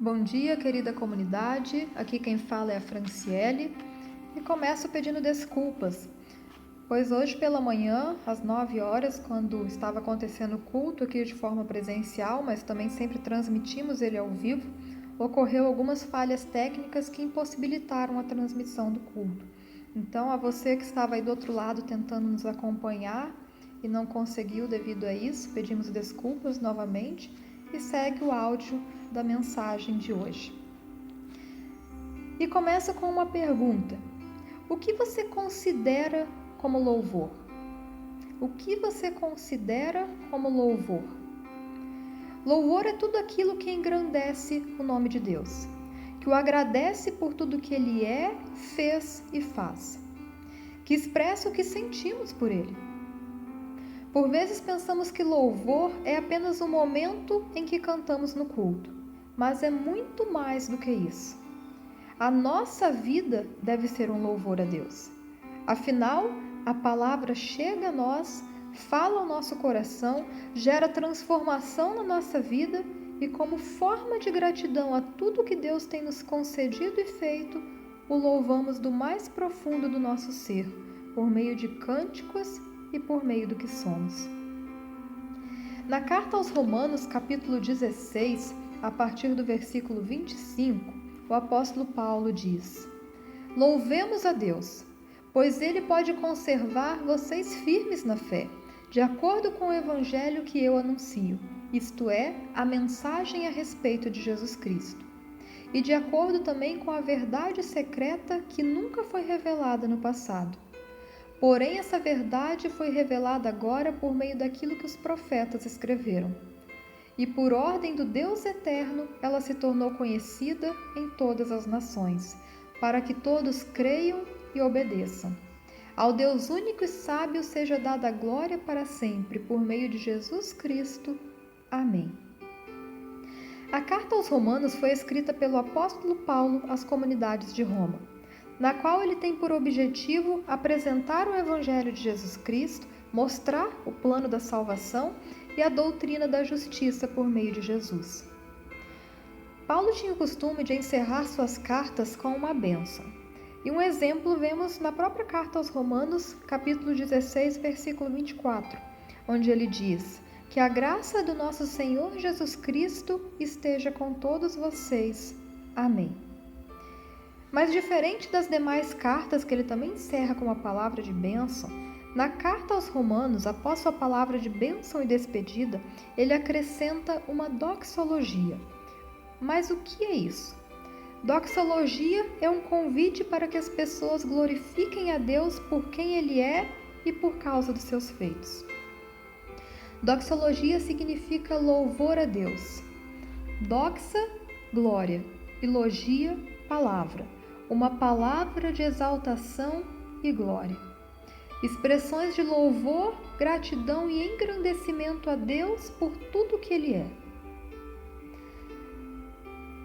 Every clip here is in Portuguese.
Bom dia, querida comunidade. Aqui quem fala é a Franciele e começo pedindo desculpas, pois hoje pela manhã, às 9 horas, quando estava acontecendo o culto aqui de forma presencial, mas também sempre transmitimos ele ao vivo, ocorreu algumas falhas técnicas que impossibilitaram a transmissão do culto. Então, a você que estava aí do outro lado tentando nos acompanhar e não conseguiu devido a isso, pedimos desculpas novamente e segue o áudio da mensagem de hoje. E começa com uma pergunta: o que você considera como louvor? O que você considera como louvor? Louvor é tudo aquilo que engrandece o nome de Deus, que o agradece por tudo que Ele é, fez e faz, que expressa o que sentimos por Ele. Por vezes pensamos que louvor é apenas o momento em que cantamos no culto, mas é muito mais do que isso. A nossa vida deve ser um louvor a Deus. Afinal, a palavra chega a nós, fala ao nosso coração, gera transformação na nossa vida e, como forma de gratidão a tudo que Deus tem nos concedido e feito, o louvamos do mais profundo do nosso ser, por meio de cânticos e por meio do que somos. Na carta aos Romanos, capítulo 16, a partir do versículo 25, o apóstolo Paulo diz: Louvemos a Deus, pois Ele pode conservar vocês firmes na fé, de acordo com o evangelho que eu anuncio, isto é, a mensagem a respeito de Jesus Cristo, e de acordo também com a verdade secreta que nunca foi revelada no passado. Porém, essa verdade foi revelada agora por meio daquilo que os profetas escreveram. E por ordem do Deus eterno, ela se tornou conhecida em todas as nações, para que todos creiam e obedeçam. Ao Deus único e sábio seja dada a glória para sempre, por meio de Jesus Cristo. Amém. A carta aos Romanos foi escrita pelo apóstolo Paulo às comunidades de Roma, na qual ele tem por objetivo apresentar o Evangelho de Jesus Cristo, mostrar o plano da salvação e a doutrina da justiça por meio de Jesus. Paulo tinha o costume de encerrar suas cartas com uma bênção. E um exemplo vemos na própria carta aos Romanos, capítulo 16, versículo 24, onde ele diz: Que a graça do nosso Senhor Jesus Cristo esteja com todos vocês. Amém. Mas diferente das demais cartas que ele também encerra com uma palavra de bênção, na carta aos Romanos, após sua palavra de bênção e despedida, ele acrescenta uma doxologia. Mas o que é isso? Doxologia é um convite para que as pessoas glorifiquem a Deus por quem Ele é e por causa dos seus feitos. Doxologia significa louvor a Deus. Doxa, glória, e logia, palavra. Uma palavra de exaltação e glória. Expressões de louvor, gratidão e engrandecimento a Deus por tudo que Ele é.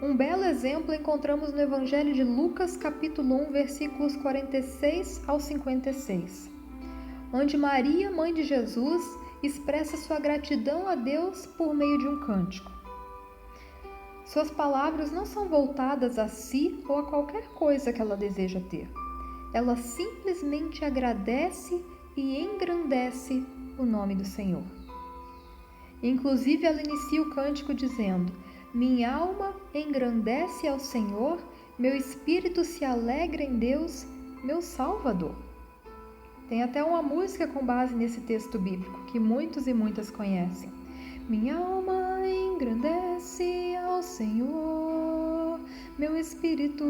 Um belo exemplo encontramos no Evangelho de Lucas, capítulo 1, versículos 46 ao 56, onde Maria, mãe de Jesus, expressa sua gratidão a Deus por meio de um cântico. Suas palavras não são voltadas a si ou a qualquer coisa que ela deseja ter. Ela simplesmente agradece e engrandece o nome do Senhor. Inclusive, ela inicia o cântico dizendo: Minha alma engrandece ao Senhor, meu espírito se alegra em Deus, meu Salvador. Tem até uma música com base nesse texto bíblico, que muitos e muitas conhecem. Minha alma engrandece ao Senhor, meu espírito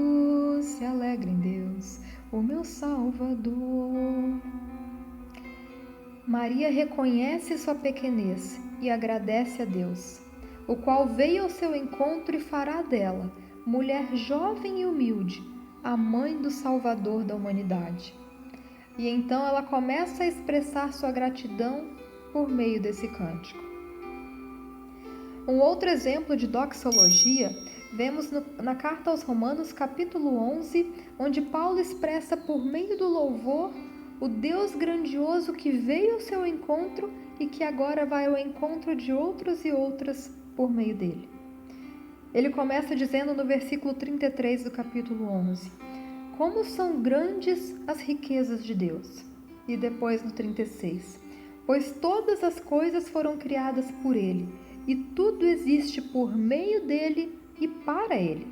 se alegra em Deus, o meu Salvador. Maria reconhece sua pequenez e agradece a Deus, o qual veio ao seu encontro e fará dela, mulher jovem e humilde, a mãe do Salvador da humanidade. E então ela começa a expressar sua gratidão por meio desse cântico. Um outro exemplo de doxologia vemos na carta aos Romanos, capítulo 11, onde Paulo expressa por meio do louvor o Deus grandioso que veio ao seu encontro e que agora vai ao encontro de outros e outras por meio dele. Ele começa dizendo no versículo 33 do capítulo 11: como são grandes as riquezas de Deus. E depois no 36: pois todas as coisas foram criadas por Ele, e tudo existe por meio dele e para Ele.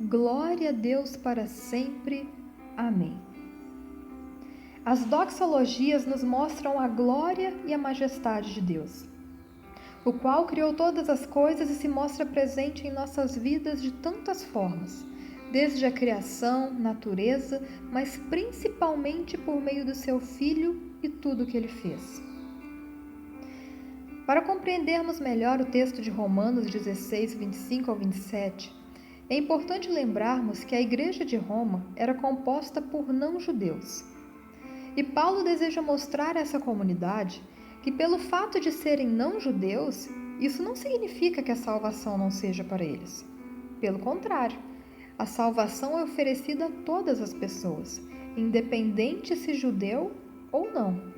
Glória a Deus para sempre. Amém. As doxologias nos mostram a glória e a majestade de Deus, o qual criou todas as coisas e se mostra presente em nossas vidas de tantas formas, desde a criação, natureza, mas principalmente por meio do seu Filho e tudo o que ele fez. Para compreendermos melhor o texto de Romanos 16, 25 ao 27, é importante lembrarmos que a Igreja de Roma era composta por não-judeus. E Paulo deseja mostrar a essa comunidade que, pelo fato de serem não-judeus, isso não significa que a salvação não seja para eles. Pelo contrário, a salvação é oferecida a todas as pessoas, independente se judeu ou não.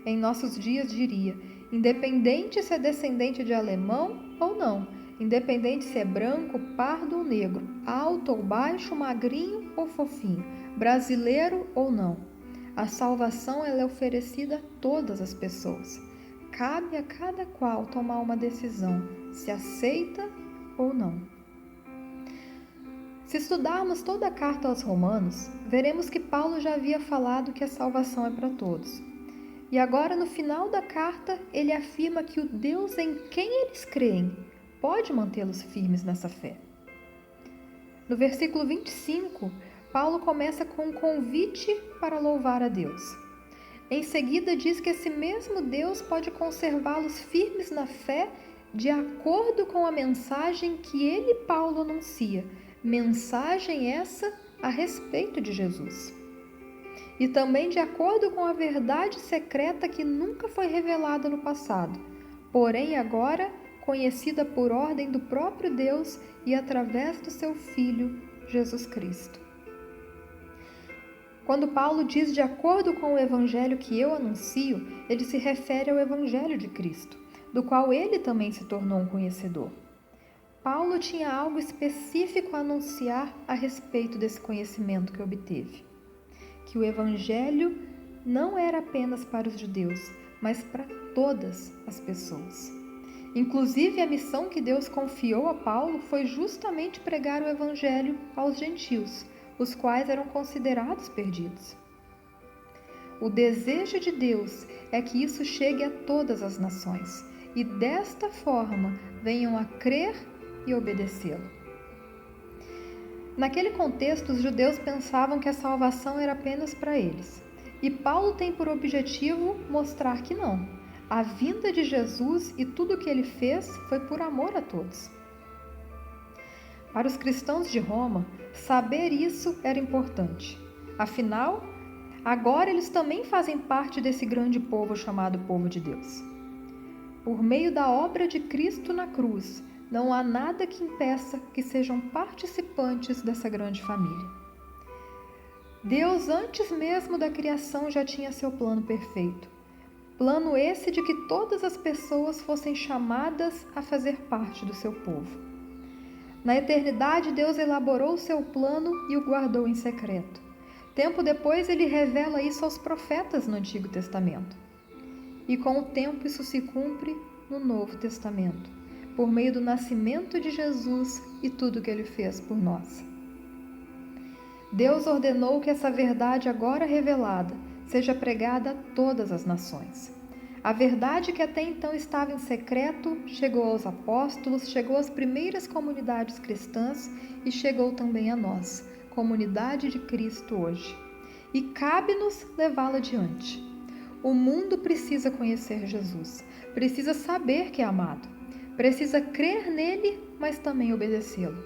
Em nossos dias diria, independente se é descendente de alemão ou não, independente se é branco, pardo ou negro, alto ou baixo, magrinho ou fofinho, brasileiro ou não. A salvação ela é oferecida a todas as pessoas. Cabe a cada qual tomar uma decisão, se aceita ou não. Se estudarmos toda a carta aos Romanos, veremos que Paulo já havia falado que a salvação é para todos. E agora, no final da carta, ele afirma que o Deus em quem eles creem pode mantê-los firmes nessa fé. No versículo 25, Paulo começa com um convite para louvar a Deus. Em seguida, diz que esse mesmo Deus pode conservá-los firmes na fé de acordo com a mensagem que ele, Paulo, anuncia. Mensagem essa a respeito de Jesus. E também de acordo com a verdade secreta que nunca foi revelada no passado, porém agora conhecida por ordem do próprio Deus e através do seu Filho, Jesus Cristo. Quando Paulo diz de acordo com o evangelho que eu anuncio, ele se refere ao evangelho de Cristo, do qual ele também se tornou um conhecedor. Paulo tinha algo específico a anunciar a respeito desse conhecimento que obteve, que o evangelho não era apenas para os judeus, mas para todas as pessoas. Inclusive, a missão que Deus confiou a Paulo foi justamente pregar o evangelho aos gentios, os quais eram considerados perdidos. O desejo de Deus é que isso chegue a todas as nações e desta forma venham a crer e obedecê-lo. Naquele contexto, os judeus pensavam que a salvação era apenas para eles. E Paulo tem por objetivo mostrar que não. A vinda de Jesus e tudo o que ele fez foi por amor a todos. Para os cristãos de Roma, saber isso era importante. Afinal, agora eles também fazem parte desse grande povo chamado povo de Deus. Por meio da obra de Cristo na cruz, não há nada que impeça que sejam participantes dessa grande família. Deus, antes mesmo da criação, já tinha seu plano perfeito. Plano esse de que todas as pessoas fossem chamadas a fazer parte do seu povo. Na eternidade, Deus elaborou o seu plano e o guardou em secreto. Tempo depois, ele revela isso aos profetas no Antigo Testamento. E com o tempo, isso se cumpre no Novo Testamento, por meio do nascimento de Jesus e tudo que ele fez por nós. Deus ordenou que essa verdade agora revelada seja pregada a todas as nações. A verdade que até então estava em secreto chegou aos apóstolos, chegou às primeiras comunidades cristãs e chegou também a nós, comunidade de Cristo hoje. E cabe-nos levá-la adiante. O mundo precisa conhecer Jesus, precisa saber que é amado, precisa crer nele, mas também obedecê-lo.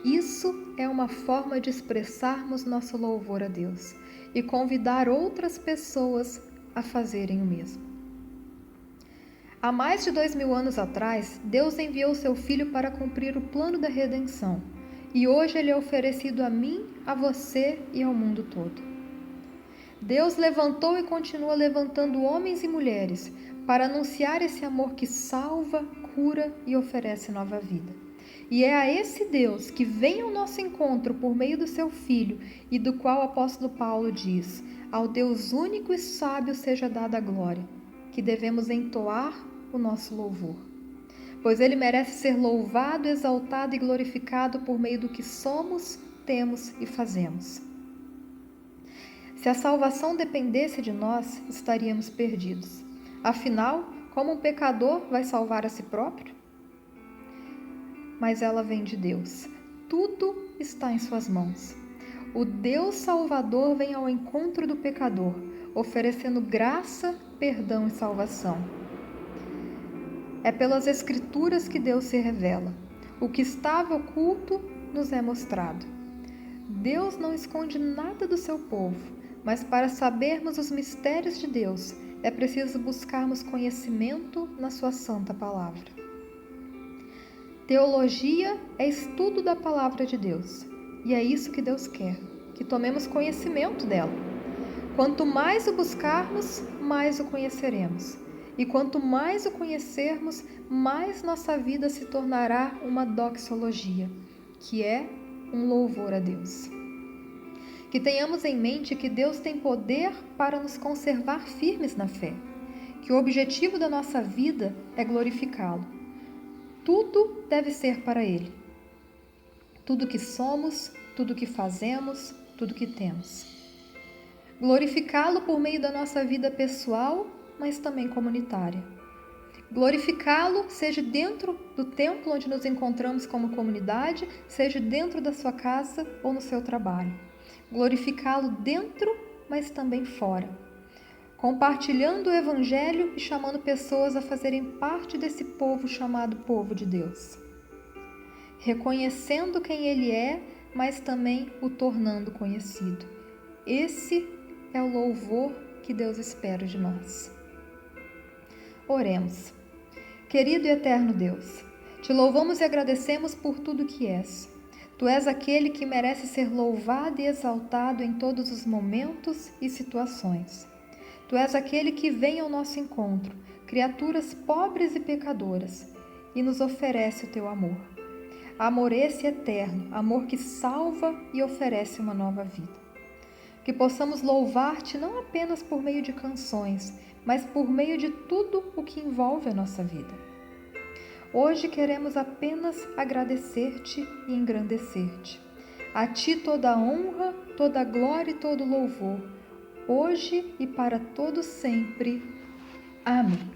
Isso é uma forma de expressarmos nosso louvor a Deus e convidar outras pessoas a fazerem o mesmo. Há mais de 2000 anos atrás, Deus enviou seu Filho para cumprir o plano da redenção, e hoje ele é oferecido a mim, a você e ao mundo todo. Deus levantou e continua levantando homens e mulheres para anunciar esse amor que salva, cura e oferece nova vida. E é a esse Deus que vem ao nosso encontro por meio do seu Filho e do qual o apóstolo Paulo diz: ao Deus único e sábio seja dada a glória, que devemos entoar o nosso louvor. Pois ele merece ser louvado, exaltado e glorificado por meio do que somos, temos e fazemos. Se a salvação dependesse de nós, estaríamos perdidos. Afinal, como um pecador vai salvar a si próprio? Mas ela vem de Deus. Tudo está em suas mãos. O Deus Salvador vem ao encontro do pecador, oferecendo graça, perdão e salvação. É pelas Escrituras que Deus se revela. O que estava oculto nos é mostrado. Deus não esconde nada do seu povo, mas para sabermos os mistérios de Deus, é preciso buscarmos conhecimento na sua santa palavra. Teologia é estudo da palavra de Deus, e é isso que Deus quer, que tomemos conhecimento dela. Quanto mais o buscarmos, mais o conheceremos. E quanto mais o conhecermos, mais nossa vida se tornará uma doxologia, que é um louvor a Deus. Que tenhamos em mente que Deus tem poder para nos conservar firmes na fé, que o objetivo da nossa vida é glorificá-lo. Tudo deve ser para Ele. Tudo que somos, tudo que fazemos, tudo que temos. Glorificá-lo por meio da nossa vida pessoal, mas também comunitária. Glorificá-lo seja dentro do templo onde nos encontramos como comunidade, seja dentro da sua casa ou no seu trabalho. Glorificá-lo dentro, mas também fora. Compartilhando o Evangelho e chamando pessoas a fazerem parte desse povo chamado povo de Deus. Reconhecendo quem Ele é, mas também o tornando conhecido. Esse é o louvor que Deus espera de nós. Oremos. Querido e eterno Deus, te louvamos e agradecemos por tudo que és. Tu és aquele que merece ser louvado e exaltado em todos os momentos e situações. Tu és aquele que vem ao nosso encontro, criaturas pobres e pecadoras, e nos oferece o teu amor. Amor esse eterno, amor que salva e oferece uma nova vida. Que possamos louvar-te não apenas por meio de canções, mas por meio de tudo o que envolve a nossa vida. Hoje queremos apenas agradecer-te e engrandecer-te. A ti toda a honra, toda a glória e todo o louvor, hoje e para todo sempre. Amém.